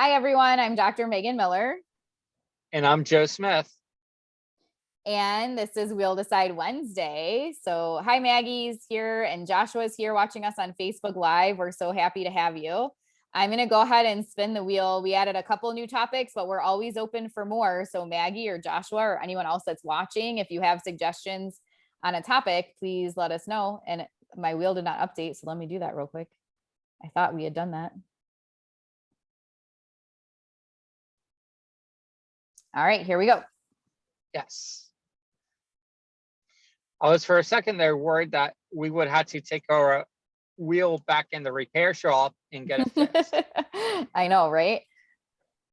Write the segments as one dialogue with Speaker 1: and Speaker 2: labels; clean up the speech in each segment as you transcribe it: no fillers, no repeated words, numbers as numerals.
Speaker 1: Hi, everyone. I'm Dr. Megan Miller,
Speaker 2: And I'm Joe Smith.
Speaker 1: and this is We'll Decide Wednesday. So, hi, Maggie's here, and Joshua's here watching us on Facebook Live. We're so happy to have you. I'm going to go ahead and spin the wheel. We added a couple new topics, but we're always open for more. So, Maggie or Joshua or anyone else that's watching, if you have suggestions on a topic, please let us know. And my wheel did not update, so let me do that real quick. I thought we had done that. All right, here we go.
Speaker 2: Yes. I was for a second there worried that we would have to take our wheel back in the repair shop and get it fixed.
Speaker 1: I know, right?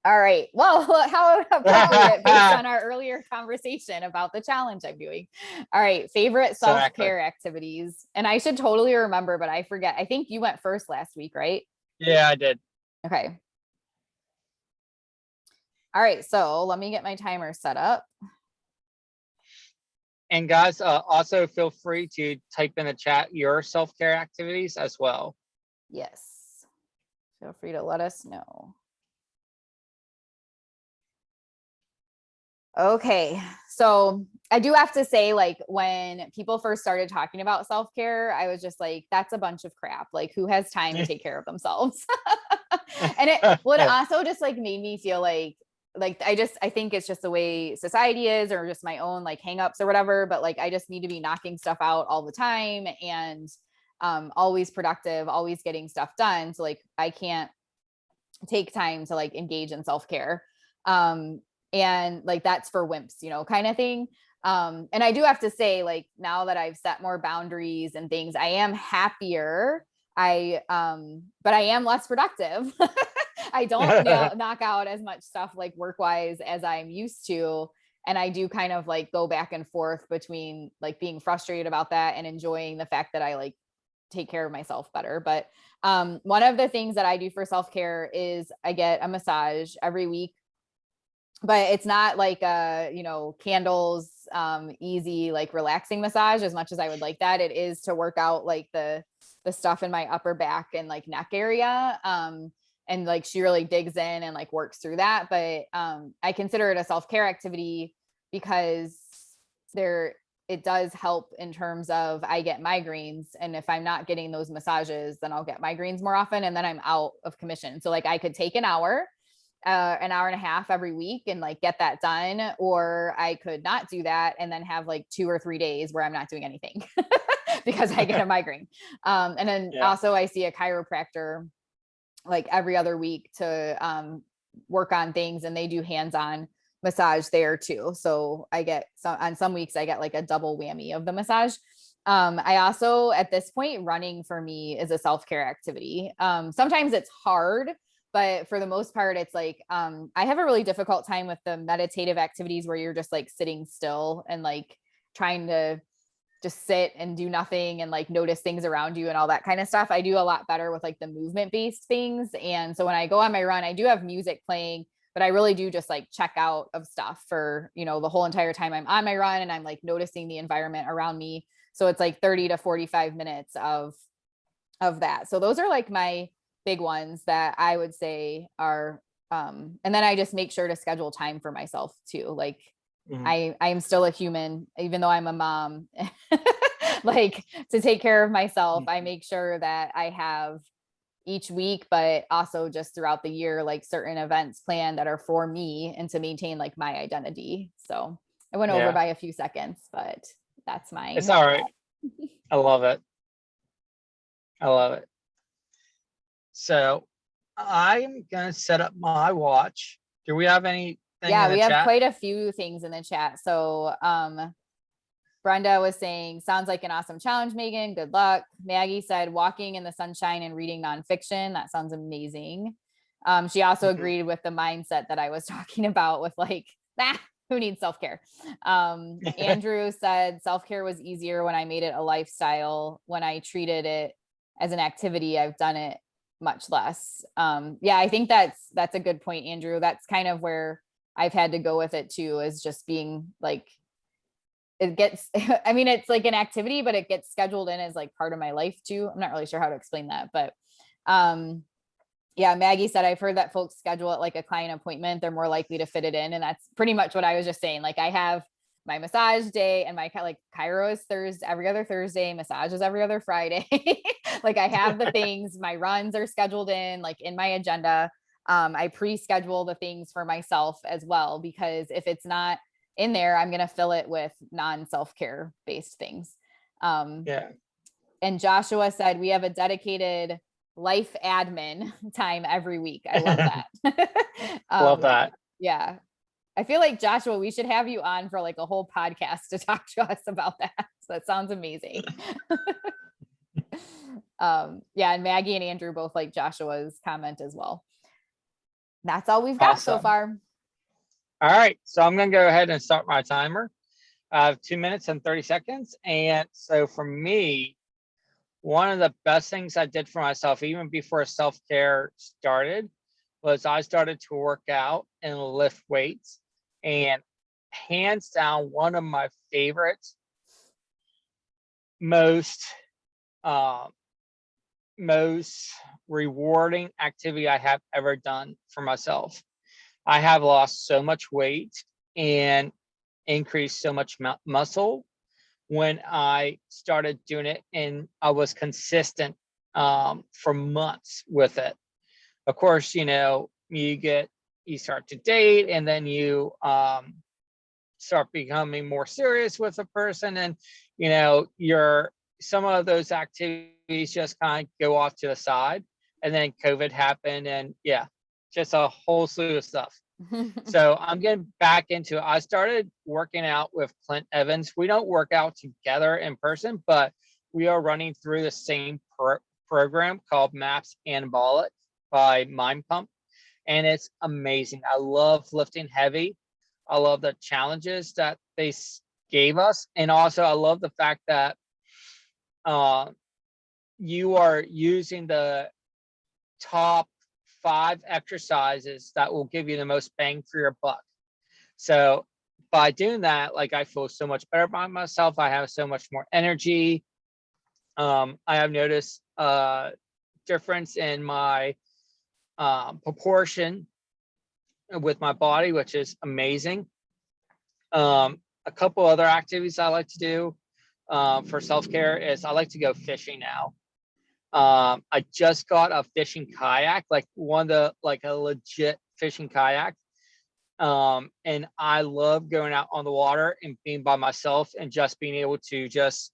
Speaker 1: All right. Well, how appropriate based on our earlier conversation about the challenge I'm doing. All right. Favorite self-care activities. And I should totally remember, but I forget. I think you went first last week, right?
Speaker 2: Yeah, I did.
Speaker 1: Okay. All right. So let me get my timer set up.
Speaker 2: And guys, also feel free to type in the chat your self-care activities as well.
Speaker 1: Yes. Feel free to let us know. Okay. So I do have to say, like, when people first started talking about self-care, I was just like, that's a bunch of crap. Like, who has time to take care of themselves? And it would also just like made me feel like I think it's just the way society is, or just my own like hangups or whatever. But like, I just need to be knocking stuff out all the time and always productive, always getting stuff done. So like, I can't take time to like engage in self-care. And like, that's for wimps, kind of thing. And I do have to say, like, now that I've set more boundaries and things, I am happier. But I am less productive. I don't knock out as much stuff like work wise as I'm used to. And I do kind of like go back and forth between like being frustrated about that and enjoying the fact that I like take care of myself better. But one of the things that I do for self-care is I get a massage every week, but it's not like candles, easy, like relaxing massage as much as I would like that. It is to work out like the stuff in my upper back and like neck area. And like, she really digs in and like works through that. But I consider it a self-care activity because it does help in terms of I get migraines. And if I'm not getting those massages, then I'll get migraines more often. And then I'm out of commission. So like, I could take an hour and a half every week and like get that done, or I could not do that and then have like 2 or 3 days where I'm not doing anything because I get a migraine. And then also I see a chiropractor like every other week to work on things, and they do hands-on massage there too. So I get on some weeks I get like a double whammy of the massage. I also, at this point, running for me is a self-care activity. Sometimes it's hard, but for the most part, it's like, I have a really difficult time with the meditative activities where you're just like sitting still and like trying to just sit and do nothing and like notice things around you and all that kind of stuff. I do a lot better with like the movement based things. And so when I go on my run, I do have music playing, but I really do just like check out of stuff for, the whole entire time I'm on my run, and I'm like noticing the environment around me. So it's like 30 to 45 minutes of that. So those are like my big ones that I would say are, and then I just make sure to schedule time for myself too. Like, I am still a human, even though I'm a mom. Like, to take care of myself, I make sure that I have each week, but also just throughout the year, like certain events planned that are for me and to maintain like my identity. So I went over by a few seconds, but that's mine.
Speaker 2: It's all right. I love it. I love it. So I'm going to set up my watch. Do we have any?
Speaker 1: Yeah, we have quite a few things in the chat. So Brenda was saying, sounds like an awesome challenge, Megan. Good luck. Maggie said, walking in the sunshine and reading nonfiction. That sounds amazing. She also agreed with the mindset that I was talking about with like, who needs self-care? Andrew said, self-care was easier when I made it a lifestyle. When I treated it as an activity, I've done it much less. Yeah, I think that's a good point, Andrew. That's kind of where I've had to go with it too, is just being like, it gets, I mean, it's like an activity, but it gets scheduled in as like part of my life too. I'm not really sure how to explain that, but Yeah, Maggie said, I've heard that folks schedule it like a client appointment. They're more likely to fit it in. And that's pretty much what I was just saying. Like I have my massage day and my like chiro is Thursday, every other Thursday, massage is every other Friday. Like I have the things, my runs are scheduled in like in my agenda. I pre-schedule the things for myself as well, because if it's not in there, I'm going to fill it with non-self-care based things.
Speaker 2: Yeah.
Speaker 1: And Joshua said, we have a dedicated life admin time every week. I love that.
Speaker 2: Love that.
Speaker 1: Yeah. I feel like Joshua, we should have you on for like a whole podcast to talk to us about that. So that sounds amazing. Yeah. And Maggie and Andrew both like Joshua's comment as well. That's all we've got so far.
Speaker 2: All right. So I'm going to go ahead and start my timer. I have 2 minutes and 30 seconds. And so for me, one of the best things I did for myself, even before self-care started, was I started to work out and lift weights. And hands down, one of my favorite, most rewarding activity I have ever done for myself. I have lost so much weight and increased so much muscle when I started doing it, and I was consistent for months with it. Of course, you start to date, and then you start becoming more serious with a person, and some of those activities just kind of go off to the side. And then COVID happened, and just a whole slew of stuff. So I'm getting back into it. I started working out with Clint Evans. We don't work out together in person, but we are running through the same program called MAPS Anabolic by Mind Pump. And it's amazing. I love lifting heavy. I love the challenges that they gave us. And also I love the fact that you are using the top 5 exercises that will give you the most bang for your buck. So by doing that, like, I feel so much better about myself. I have so much more energy. I have noticed a difference in my proportion with my body, which is amazing. A couple other activities I like to do for self-care is I like to go fishing now. I just got a fishing kayak, like a legit fishing kayak. And I love going out on the water and being by myself and just being able to just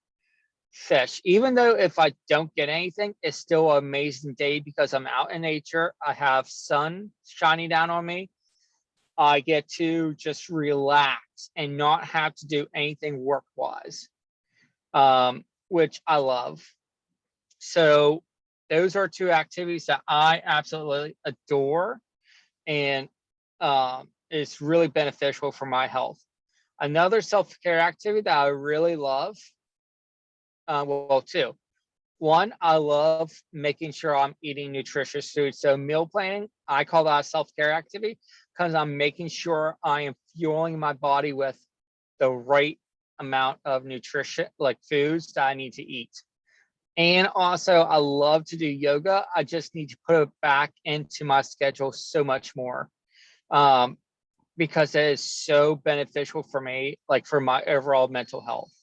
Speaker 2: fish. Even though if I don't get anything, it's still an amazing day because I'm out in nature. I have sun shining down on me. I get to just relax and not have to do anything work-wise, which I love. So those are 2 activities that I absolutely adore, and it's really beneficial for my health. Another self-care activity that I really love, 2. One, I love making sure I'm eating nutritious food. So meal planning, I call that a self-care activity because I'm making sure I am fueling my body with the right amount of nutrition, like foods that I need to eat. And also, I love to do yoga. I just need to put it back into my schedule so much more, because it is so beneficial for me, like for my overall mental health.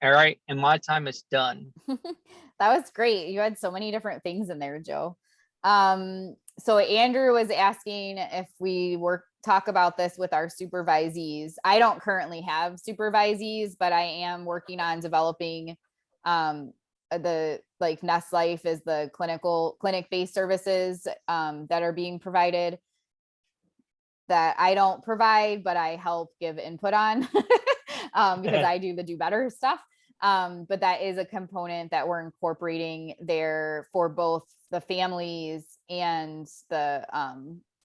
Speaker 2: All right. And my time is done.
Speaker 1: That was great. You had so many different things in there, Joe. So Andrew was asking if we talk about this with our supervisees. I don't currently have supervisees, but I am working on developing the like Nest Life is the clinic-based services that are being provided that I don't provide, but I help give input on because I do the do better stuff. But that is a component that we're incorporating there for both the families and the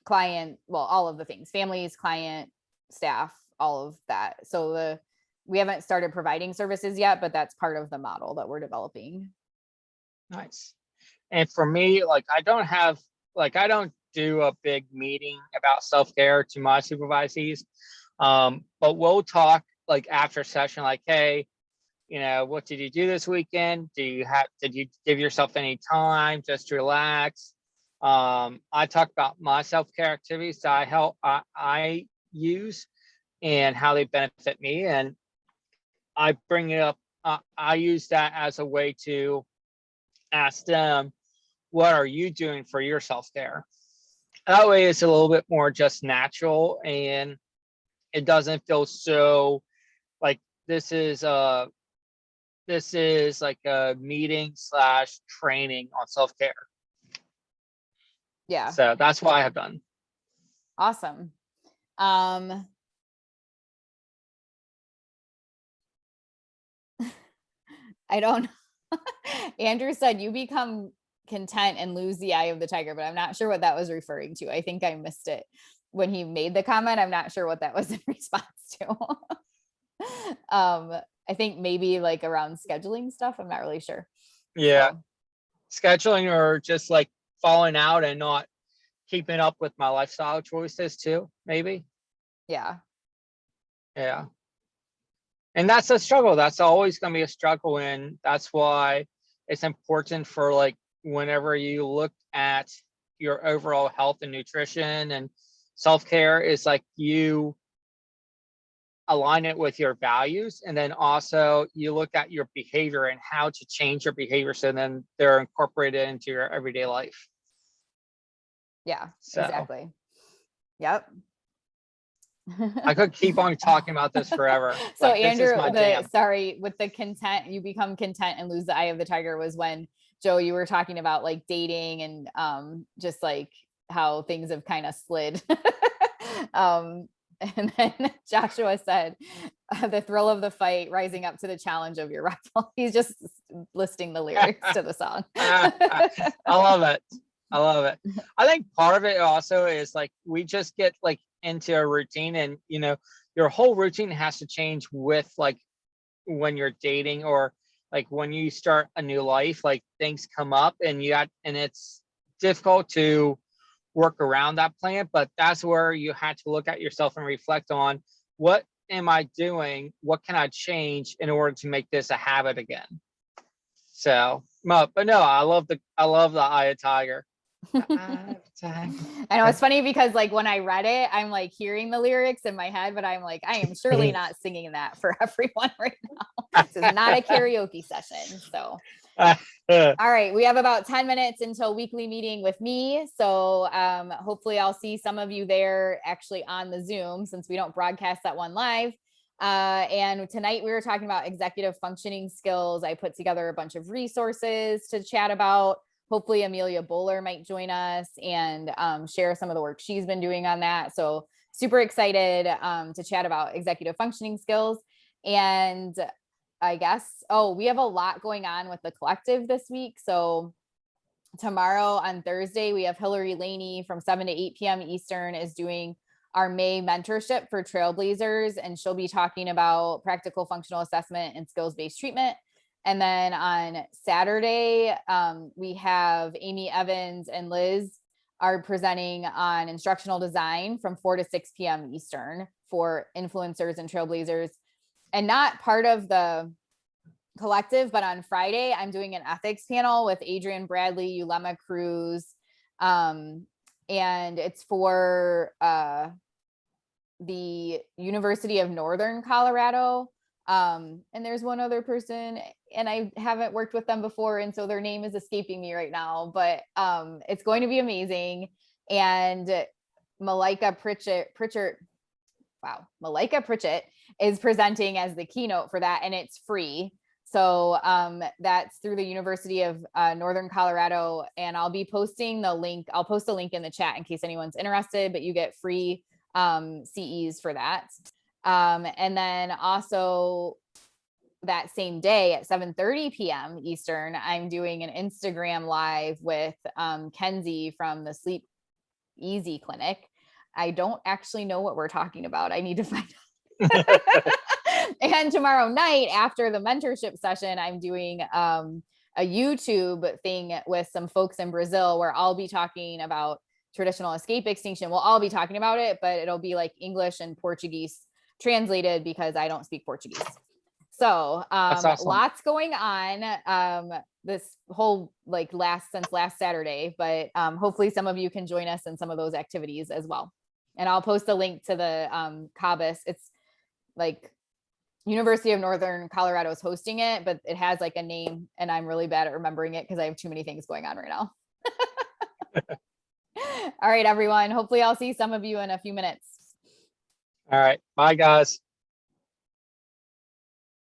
Speaker 1: client, well, all of the things, families, client, staff, all of that. So we haven't started providing services yet, but that's part of the model that we're developing.
Speaker 2: Nice. And for me, like, I don't do a big meeting about self-care to my supervisees. But we'll talk like after session, like, hey, what did you do this weekend? Did you give yourself any time just to relax? I talk about my self-care activities that I use and how they benefit me. And I bring it up. I use that as a way to ask them, what are you doing for your self-care? That way it's a little bit more just natural, and it doesn't feel so like this is like a meeting slash training on self-care.
Speaker 1: Yeah.
Speaker 2: So that's what I have done.
Speaker 1: Awesome. I don't Andrew said you become content and lose the eye of the tiger, but I'm not sure what that was referring to. I think I missed it when he made the comment. I'm not sure what that was in response to. I think maybe like around scheduling stuff. I'm not really sure.
Speaker 2: Yeah.
Speaker 1: So.
Speaker 2: Scheduling, or just like falling out and not keeping up with my lifestyle choices too, maybe.
Speaker 1: Yeah.
Speaker 2: Yeah. And that's a struggle. That's always going to be a struggle. And that's why it's important for, like, whenever you look at your overall health and nutrition and self-care, is like you align it with your values, and then also you look at your behavior and how to change your behavior so then they're incorporated into your everyday life.
Speaker 1: Yeah,
Speaker 2: So
Speaker 1: exactly. Yep.
Speaker 2: I could keep on talking about this forever.
Speaker 1: So
Speaker 2: like,
Speaker 1: Andrew,
Speaker 2: this is my jam.
Speaker 1: sorry, with the content, you become content and lose the eye of the tiger, was when Joe, you were talking about like dating and just like how things have kind of slid. And then Joshua said, the thrill of the fight, rising up to the challenge of your rival. He's just listing the lyrics to the song.
Speaker 2: I love it. I love it. I think part of it also is like we just get like into a routine, and your whole routine has to change with like when you're dating, or like when you start a new life, like things come up and it's difficult to work around that plan. But that's where you had to look at yourself and reflect on, what am I doing? What can I change in order to make this a habit again? So, but no, I love the Eye of Tiger.
Speaker 1: I know it's funny because like when I read it, I'm like hearing the lyrics in my head, but I'm like, I am surely not singing that for everyone right now. This is not a karaoke session. So all right, we have about 10 minutes until weekly meeting with me. So hopefully I'll see some of you there actually on the Zoom, since we don't broadcast that one live. And tonight we were talking about executive functioning skills. I put together a bunch of resources to chat about. Hopefully Amelia Bowler might join us and share some of the work she's been doing on that. So super excited to chat about executive functioning skills. And I guess, we have a lot going on with the collective this week. So tomorrow on Thursday, we have Hillary Laney from 7 to 8 p.m. Eastern is doing our May mentorship for Trailblazers. And she'll be talking about practical functional assessment and skills-based treatment. And then on Saturday, we have Amy Evans and Liz are presenting on instructional design from 4 to 6 p.m. Eastern for influencers and trailblazers. And not part of the collective, but on Friday, I'm doing an ethics panel with Adrian Bradley, Ulema Cruz, and it's for the University of Northern Colorado. And there's one other person, and I haven't worked with them before, and so their name is escaping me right now, but it's going to be amazing. And Malika Pritchett is presenting as the keynote for that, and it's free. So that's through the University of Northern Colorado, and I'll be posting the link. I'll post a link in the chat in case anyone's interested, but you get free CEs for that. And then also that same day at 7:30 p.m. Eastern, I'm doing an Instagram live with Kenzie from the Sleep Easy Clinic. I don't actually know what we're talking about. I need to find out. And tomorrow night after the mentorship session, I'm doing a YouTube thing with some folks in Brazil where I'll be talking about traditional escape extinction. We'll all be talking about it, but it'll be like English and Portuguese translated because I don't speak Portuguese. So
Speaker 2: That's awesome.
Speaker 1: lots going on this whole since last Saturday, but hopefully some of you can join us in some of those activities as well. And I'll post a link to the CABUS. It's like University of Northern Colorado is hosting it, but it has like a name, and I'm really bad at remembering it because I have too many things going on right now. All right, everyone. Hopefully I'll see some of you in a few minutes.
Speaker 2: All right. Bye, guys.